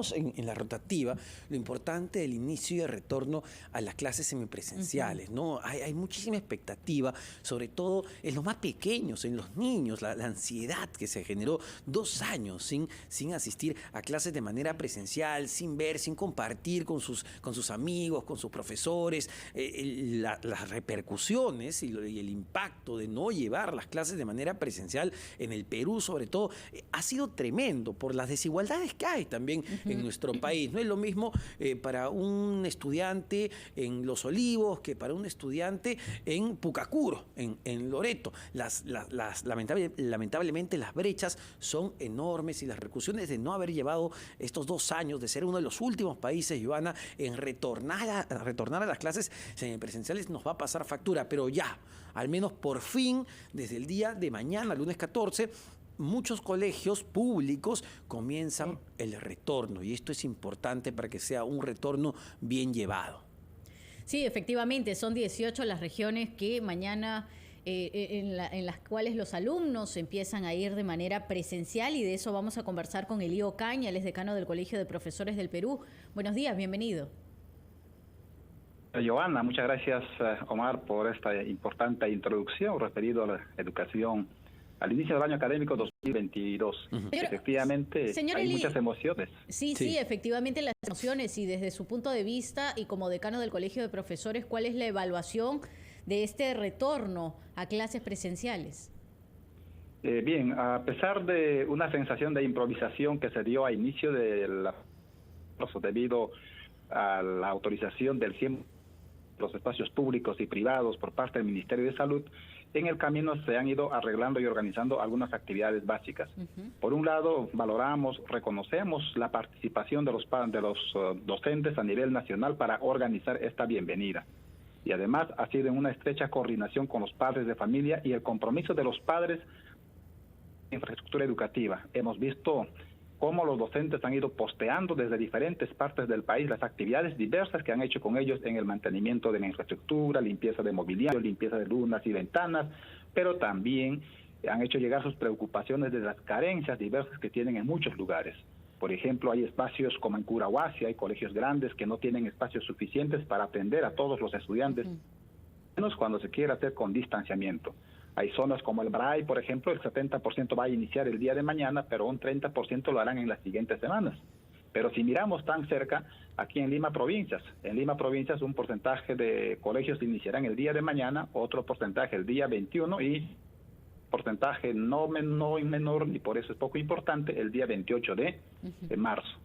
hablábamos en la rotativa, lo importante del inicio y el retorno a las clases semipresenciales, ¿no? Hay muchísima expectativa, sobre todo en los más pequeños, en los niños, la ansiedad que se generó 2 años sin asistir a clases de manera presencial, sin ver, sin compartir con sus amigos, con sus profesores, las repercusiones y el impacto de no llevar las clases de manera presencial en el Perú, sobre todo, ha sido tremendo por las desigualdades que hay también en nuestro país. No es lo mismo para un estudiante en Los Olivos que para un estudiante en Pucacuro, en Loreto. Lamentablemente las brechas son enormes y las repercusiones de no haber llevado estos 2 años, de ser uno de los últimos países, Joana, en retornar a las clases semipresenciales, nos va a pasar factura. Pero ya, al menos por fin, desde el día de mañana, lunes 14, muchos colegios públicos comienzan el retorno, y esto es importante para que sea un retorno bien llevado. Sí, efectivamente, son 18 las regiones que mañana en las cuales los alumnos empiezan a ir de manera presencial, y de eso vamos a conversar con Elío Caña, él es decano del Colegio de Profesores del Perú. Buenos días, bienvenido. Joana, muchas gracias, Omar, por esta importante introducción referido a la educación al inicio del año académico 2022. Efectivamente, hay muchas emociones. Sí, efectivamente las emociones, y desde su punto de vista y como decano del Colegio de Profesores, ¿cuál es la evaluación de este retorno a clases presenciales? Bien, a pesar de una sensación de improvisación que se dio a inicio del curso debido a la autorización del 100% de los espacios públicos y privados por parte del Ministerio de Salud, en el camino se han ido arreglando y organizando algunas actividades básicas. Por un lado, valoramos, reconocemos la participación de los docentes a nivel nacional para organizar esta bienvenida. Y además ha sido en una estrecha coordinación con los padres de familia y el compromiso de los padres en infraestructura educativa. Hemos visto cómo los docentes han ido posteando desde diferentes partes del país las actividades diversas que han hecho con ellos en el mantenimiento de la infraestructura, limpieza de mobiliario, limpieza de lunas y ventanas, pero también han hecho llegar sus preocupaciones de las carencias diversas que tienen en muchos lugares. Por ejemplo, hay espacios como en Curahuasi, hay colegios grandes que no tienen espacios suficientes para atender a todos los estudiantes, menos cuando se quiere hacer con distanciamiento. Hay zonas como el Bray, por ejemplo, el 70% va a iniciar el día de mañana, pero un 30% lo harán en las siguientes semanas. Pero si miramos tan cerca, aquí en Lima Provincias, un porcentaje de colegios iniciarán el día de mañana, otro porcentaje el día 21 y porcentaje no menor, y por eso es poco importante, el día 28 de marzo.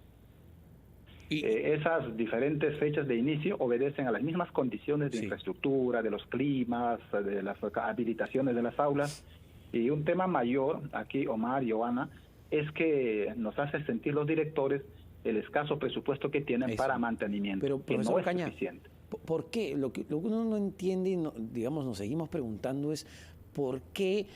Esas diferentes fechas de inicio obedecen a las mismas condiciones de infraestructura, de los climas, de las habilitaciones de las aulas. Y un tema mayor aquí, Omar y Joana, es que nos hace sentir los directores el escaso presupuesto que tienen para mantenimiento, pero que no es suficiente. ¿Por qué? Lo que uno no entiende, y digamos, nos seguimos preguntando es por qué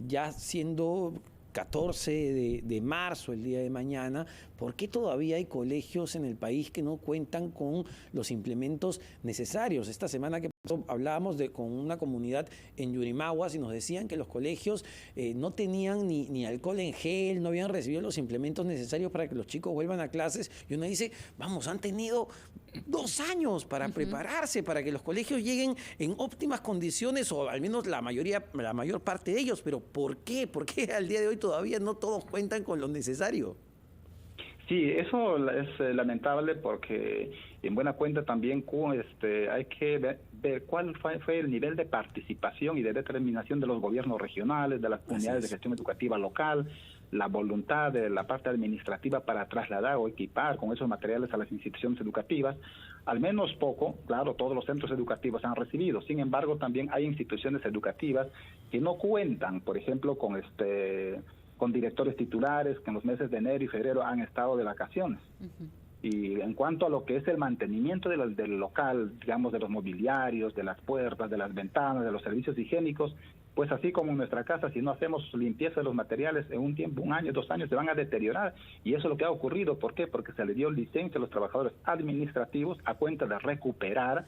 ya siendo 14 de marzo, el día de mañana, ¿por qué todavía hay colegios en el país que no cuentan con los implementos necesarios? Esta semana que pasó hablábamos con una comunidad en Yurimaguas y nos decían que los colegios no tenían ni alcohol en gel, no habían recibido los implementos necesarios para que los chicos vuelvan a clases. Y uno dice, vamos, han tenido 2 años para prepararse, para que los colegios lleguen en óptimas condiciones, o al menos la mayor parte de ellos. Pero ¿por qué? ¿Por qué al día de hoy todavía no todos cuentan con lo necesario? Sí, eso es lamentable, porque en buena cuenta también hay que ver cuál fue el nivel de participación y de determinación de los gobiernos regionales, de las unidades de gestión educativa local, la voluntad de la parte administrativa para trasladar o equipar con esos materiales a las instituciones educativas. Al menos poco, claro, todos los centros educativos han recibido. Sin embargo, también hay instituciones educativas que no cuentan, por ejemplo, con directores titulares que en los meses de enero y febrero han estado de vacaciones. Y en cuanto a lo que es el mantenimiento del local, digamos, de los mobiliarios, de las puertas, de las ventanas, de los servicios higiénicos, pues así como en nuestra casa, si no hacemos limpieza de los materiales en un tiempo, 1 año, 2 años, se van a deteriorar. Y eso es lo que ha ocurrido. ¿Por qué? Porque se le dio licencia a los trabajadores administrativos a cuenta de recuperar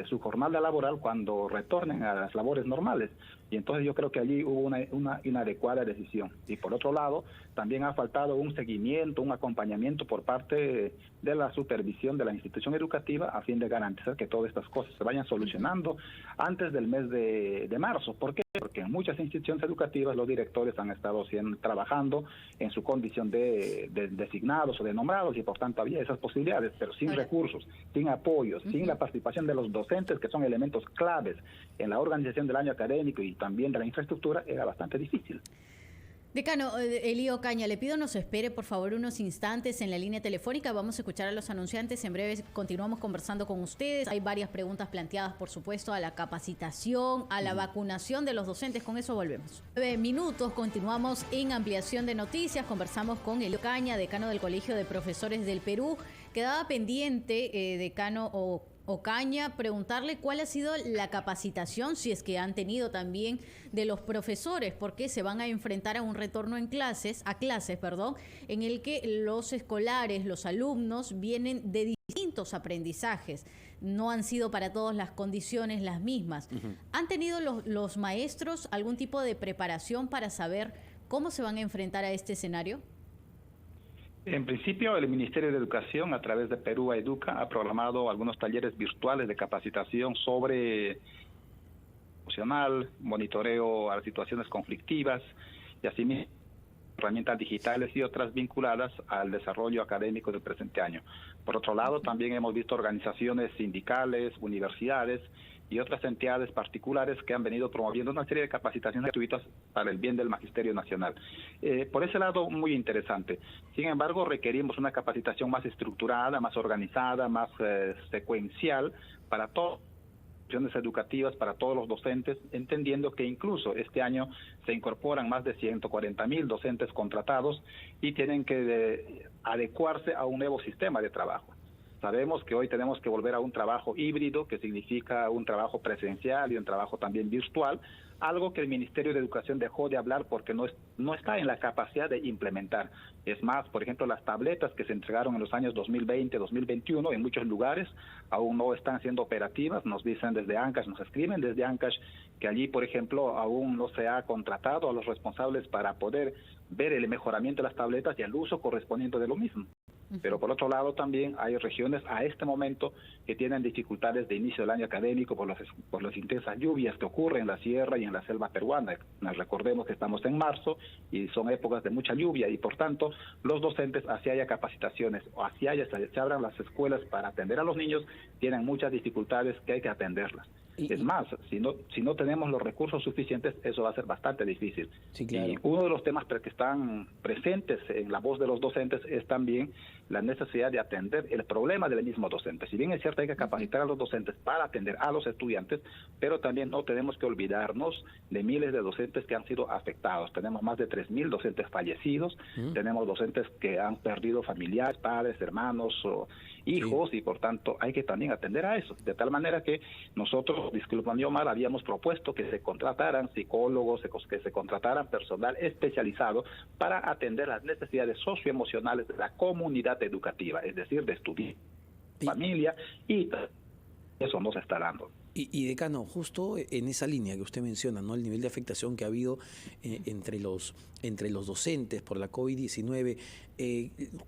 su jornada laboral cuando retornen a las labores normales. Y entonces yo creo que allí hubo una inadecuada decisión. Y por otro lado, también ha faltado un seguimiento, un acompañamiento por parte de la supervisión de la institución educativa a fin de garantizar que todas estas cosas se vayan solucionando antes del mes de marzo. ¿Por qué? Porque en muchas instituciones educativas los directores han estado trabajando en su condición de designados o de nombrados, y por tanto había esas posibilidades, pero sin recursos, sin apoyos, sin la participación de los docentes, que son elementos claves en la organización del año académico y también de la infraestructura, era bastante difícil. Decano Elío Ocaña, le pido nos espere por favor unos instantes en la línea telefónica. Vamos a escuchar a los anunciantes. En breve continuamos conversando con ustedes. Hay varias preguntas planteadas, por supuesto, a la capacitación, a la vacunación de los docentes. Con eso volvemos. 9 minutos, continuamos en ampliación de noticias. Conversamos con Elío Ocaña, decano del Colegio de Profesores del Perú. Quedaba pendiente, decano Ocaña, preguntarle cuál ha sido la capacitación, si es que han tenido también, de los profesores, porque se van a enfrentar a un retorno a clases, en el que los escolares, los alumnos, vienen de distintos aprendizajes. No han sido para todos las condiciones las mismas. ¿Han tenido los maestros algún tipo de preparación para saber cómo se van a enfrentar a este escenario? En principio, el Ministerio de Educación, a través de Perú Educa, ha programado algunos talleres virtuales de capacitación sobre emocional, monitoreo a situaciones conflictivas y asimismo herramientas digitales y otras vinculadas al desarrollo académico del presente año. Por otro lado, también hemos visto organizaciones sindicales, universidades y otras entidades particulares que han venido promoviendo una serie de capacitaciones gratuitas para el bien del Magisterio Nacional. Por ese lado, muy interesante. Sin embargo, requerimos una capacitación más estructurada, más organizada, más secuencial para todas las instituciones educativas, para todos los docentes, entendiendo que incluso este año se incorporan más de 140,000 docentes contratados y tienen que adecuarse a un nuevo sistema de trabajo. Sabemos que hoy tenemos que volver a un trabajo híbrido, que significa un trabajo presencial y un trabajo también virtual, algo que el Ministerio de Educación dejó de hablar porque no está en la capacidad de implementar. Es más, por ejemplo, las tabletas que se entregaron en los años 2020, 2021, en muchos lugares aún no están siendo operativas. Nos dicen desde Ancash, nos escriben desde Ancash que allí, por ejemplo, aún no se ha contratado a los responsables para poder ver el mejoramiento de las tabletas y el uso correspondiente de lo mismo. Pero por otro lado también hay regiones a este momento que tienen dificultades de inicio del año académico por las intensas lluvias que ocurren en la sierra y en la selva peruana. Recordemos que estamos en marzo y son épocas de mucha lluvia y por tanto los docentes, así haya capacitaciones o así se abran las escuelas para atender a los niños, tienen muchas dificultades que hay que atenderlas. Es más, si no tenemos los recursos suficientes, eso va a ser bastante difícil. Sí, claro. Y uno de los temas que están presentes en la voz de los docentes es también la necesidad de atender el problema del mismo docente. Si bien es cierto, hay que capacitar a los docentes para atender a los estudiantes, pero también no tenemos que olvidarnos de miles de docentes que han sido afectados. Tenemos más de 3,000 docentes fallecidos, tenemos docentes que han perdido familiares, padres, hermanos o hijos, y por tanto hay que también atender a eso. De tal manera que nosotros, disculpen Omar, habíamos propuesto que se contrataran psicólogos, que se contrataran personal especializado para atender las necesidades socioemocionales de la comunidad educativa, es decir, de estudiantes, familia, y eso no se está dando. Y decano, justo en esa línea que usted menciona, ¿no? El nivel de afectación que ha habido entre los docentes por la COVID-19,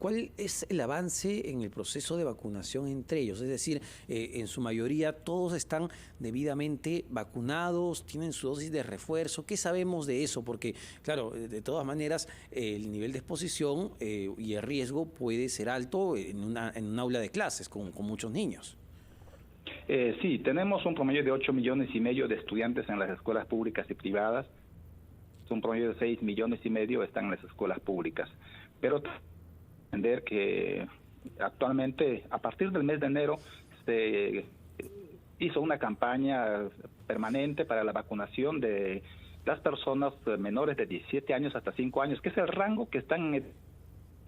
¿cuál es el avance en el proceso de vacunación entre ellos? Es decir, en su mayoría todos están debidamente vacunados, tienen su dosis de refuerzo. ¿Qué sabemos de eso? Porque, claro, de todas maneras, el nivel de exposición y el riesgo puede ser alto en un aula de clases con muchos niños. Sí, tenemos un promedio de 8,5 millones de estudiantes en las escuelas públicas y privadas. Un promedio de 6,5 millones están en las escuelas públicas. Pero entender que actualmente, a partir del mes de enero, se hizo una campaña permanente para la vacunación de las personas menores de 17 años hasta 5 años, que es el rango que están en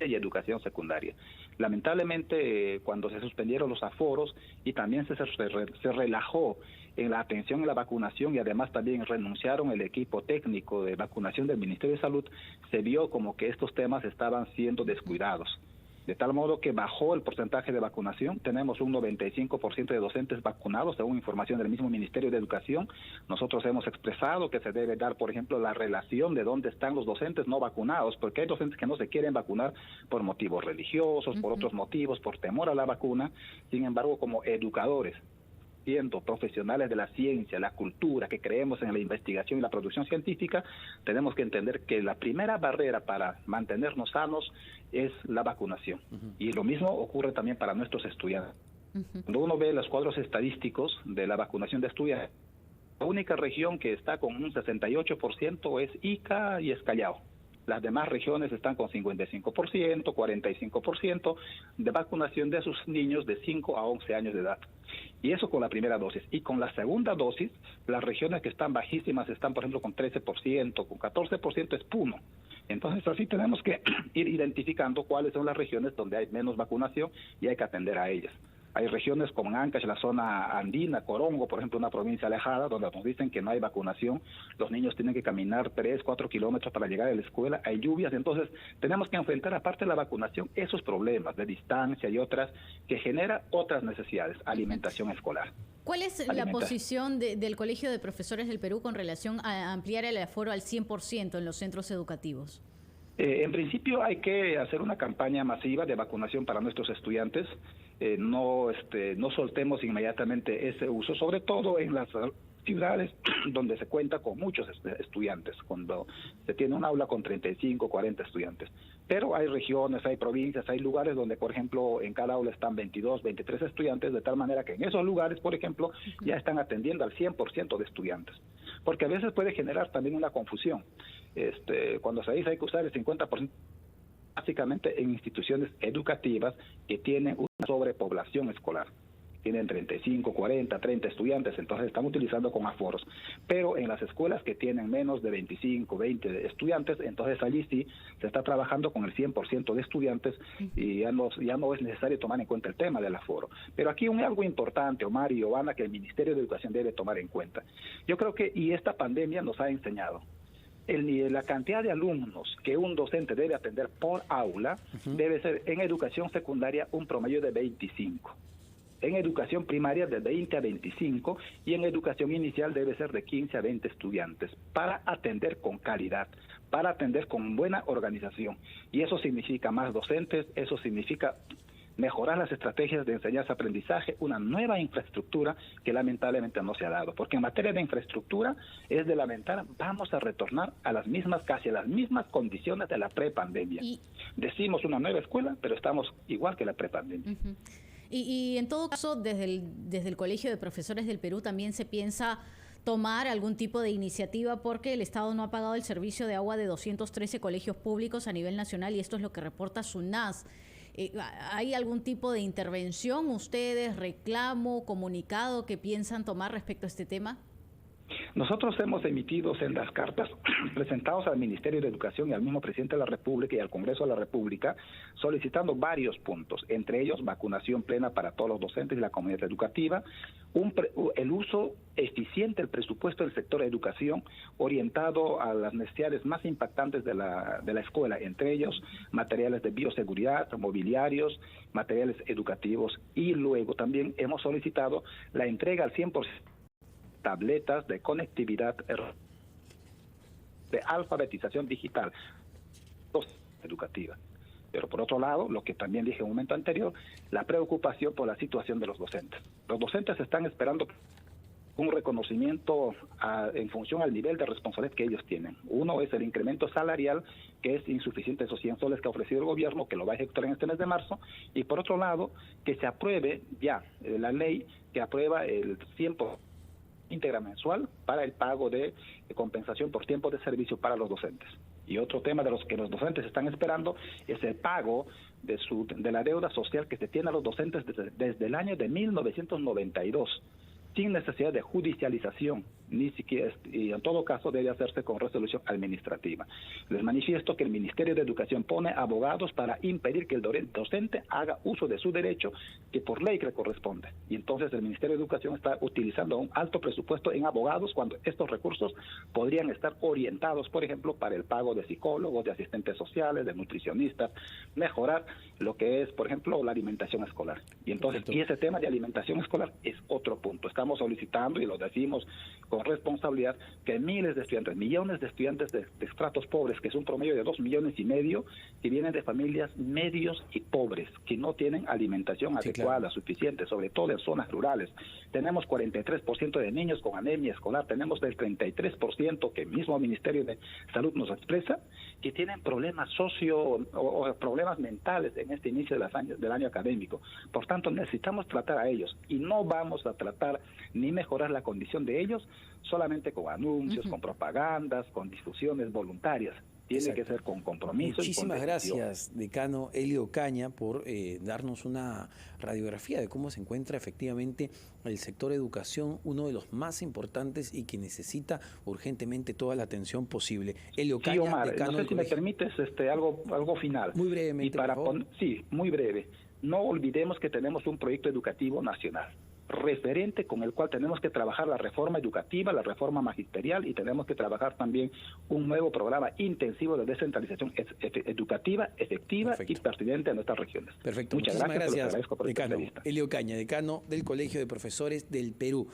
y educación secundaria. Lamentablemente, cuando se suspendieron los aforos y también se relajó en la atención y la vacunación, y además también renunciaron el equipo técnico de vacunación del Ministerio de Salud, se vio como que estos temas estaban siendo descuidados. de tal modo que bajó el porcentaje de vacunación. Tenemos un 95% de docentes vacunados, según información del mismo Ministerio de Educación. Nosotros hemos expresado que se debe dar, por ejemplo, la relación de dónde están los docentes no vacunados, porque hay docentes que no se quieren vacunar por motivos religiosos, por otros motivos, por temor a la vacuna. Sin embargo, como educadores, siendo profesionales de la ciencia, la cultura, que creemos en la investigación y la producción científica, tenemos que entender que la primera barrera para mantenernos sanos es la vacunación. Y lo mismo ocurre también para nuestros estudiantes. Cuando uno ve los cuadros estadísticos de la vacunación de estudiantes, la única región que está con un 68% es Ica y es Callao. Las demás regiones están con 55%, 45% de vacunación de sus niños de 5 a 11 años de edad. Y eso con la primera dosis. Y con la segunda dosis, las regiones que están bajísimas están, por ejemplo, con 13%, con 14% es Puno. Entonces, así tenemos que ir identificando cuáles son las regiones donde hay menos vacunación y hay que atender a ellas. Hay regiones como Ancash, la zona andina, Corongo, por ejemplo, una provincia alejada, donde nos dicen que no hay vacunación. Los niños tienen que caminar 3, 4 kilómetros para llegar a la escuela. Hay lluvias, entonces tenemos que enfrentar, aparte de la vacunación, esos problemas de distancia y otras que generan otras necesidades, alimentación escolar. ¿Cuál es la posición del Colegio de Profesores del Perú con relación a ampliar el aforo al 100% en los centros educativos? En principio hay que hacer una campaña masiva de vacunación para nuestros estudiantes. No soltemos inmediatamente ese uso, sobre todo en las ciudades donde se cuenta con muchos estudiantes, cuando se tiene un aula con 35, 40 estudiantes. Pero hay regiones, hay provincias, hay lugares donde, por ejemplo, en cada aula están 22, 23 estudiantes, de tal manera que en esos lugares, por ejemplo, ya están atendiendo al 100% de estudiantes. Porque a veces puede generar también una confusión. Cuando se dice hay que usar el 50%, básicamente en instituciones educativas que tienen una sobrepoblación escolar. Tienen 35, 40, 30 estudiantes, entonces están utilizando con aforos. Pero en las escuelas que tienen menos de 25, 20 estudiantes, entonces allí sí se está trabajando con el 100% de estudiantes y ya no es necesario tomar en cuenta el tema del aforo. Pero aquí algo importante, Omar y Giovanna, que el Ministerio de Educación debe tomar en cuenta. Yo creo que, y esta pandemia nos ha enseñado, la cantidad de alumnos que un docente debe atender por aula debe ser en educación secundaria un promedio de 25. En educación primaria de 20 a 25 y en educación inicial debe ser de 15 a 20 estudiantes para atender con calidad, para atender con buena organización. Y eso significa más docentes, eso significa mejorar las estrategias de enseñanza-aprendizaje, una nueva infraestructura que lamentablemente no se ha dado. Porque en materia de infraestructura es de lamentar, vamos a retornar a casi a las mismas condiciones de la prepandemia. Decimos una nueva escuela, pero estamos igual que la prepandemia. Y en todo caso, desde el Colegio de Profesores del Perú también se piensa tomar algún tipo de iniciativa porque el Estado no ha pagado el servicio de agua de 213 colegios públicos a nivel nacional y esto es lo que reporta SUNAS. ¿Hay algún tipo de intervención, ustedes, reclamo, comunicado que piensan tomar respecto a este tema? Nosotros hemos emitido sendas cartas presentados al Ministerio de Educación y al mismo Presidente de la República y al Congreso de la República solicitando varios puntos, entre ellos vacunación plena para todos los docentes y la comunidad educativa, el uso eficiente del presupuesto del sector de educación orientado a las necesidades más impactantes de la escuela, entre ellos materiales de bioseguridad, mobiliarios, materiales educativos y luego también hemos solicitado la entrega al 100% tabletas de conectividad, de alfabetización digital educativa. Pero por otro lado, lo que también dije en un momento anterior, la preocupación por la situación de los docentes. Los docentes están esperando un reconocimiento en función al nivel de responsabilidad que ellos tienen. Uno es el incremento salarial, que es insuficiente, esos 100 soles que ha ofrecido el gobierno, que lo va a ejecutar en este mes de marzo, y por otro lado, que se apruebe ya la ley que aprueba el 100% íntegra mensual para el pago de compensación por tiempo de servicio para los docentes. Y otro tema de los que los docentes están esperando es el pago de la deuda social que se tiene a los docentes desde el año de 1992. sin necesidad de judicialización, ni siquiera, y en todo caso debe hacerse con resolución administrativa. Les manifiesto que el Ministerio de Educación pone abogados para impedir que el docente haga uso de su derecho que por ley le corresponde. Y entonces el Ministerio de Educación está utilizando un alto presupuesto en abogados cuando estos recursos podrían estar orientados, por ejemplo, para el pago de psicólogos, de asistentes sociales, de nutricionistas, mejorar lo que es, por ejemplo, la alimentación escolar. Y entonces, y ese tema de alimentación escolar es otro punto. Estamos solicitando, y lo decimos con responsabilidad, que miles de estudiantes, millones de estudiantes de estratos pobres, que es un promedio de 2,5 millones, que vienen de familias medios y pobres, que no tienen alimentación adecuada, claro, suficiente, sobre todo en zonas rurales. Tenemos 43% de niños con anemia escolar, tenemos el 33% que el mismo Ministerio de Salud nos expresa, que tienen problemas o problemas mentales en este inicio del año académico. Por tanto, necesitamos tratar a ellos, y no vamos a tratar ni mejorar la condición de ellos solamente con anuncios, con propagandas, con difusiones voluntarias. Tiene que ser con compromiso. Muchísimas gracias, decano Elio Ocaña, por darnos una radiografía de cómo se encuentra efectivamente el sector educación, uno de los más importantes y que necesita urgentemente toda la atención posible. Elio Ocaña, sí, Omar, decano no sé si me permites algo final. Muy brevemente, por favor. Sí, muy breve. No olvidemos que tenemos un proyecto educativo nacional referente con el cual tenemos que trabajar la reforma educativa, la reforma magisterial, y tenemos que trabajar también un nuevo programa intensivo de descentralización educativa, efectiva y pertinente a nuestras regiones. Perfecto. Muchas Muchísimas gracias decano por esta entrevista. Elio Ocaña, decano del Colegio de Profesores del Perú.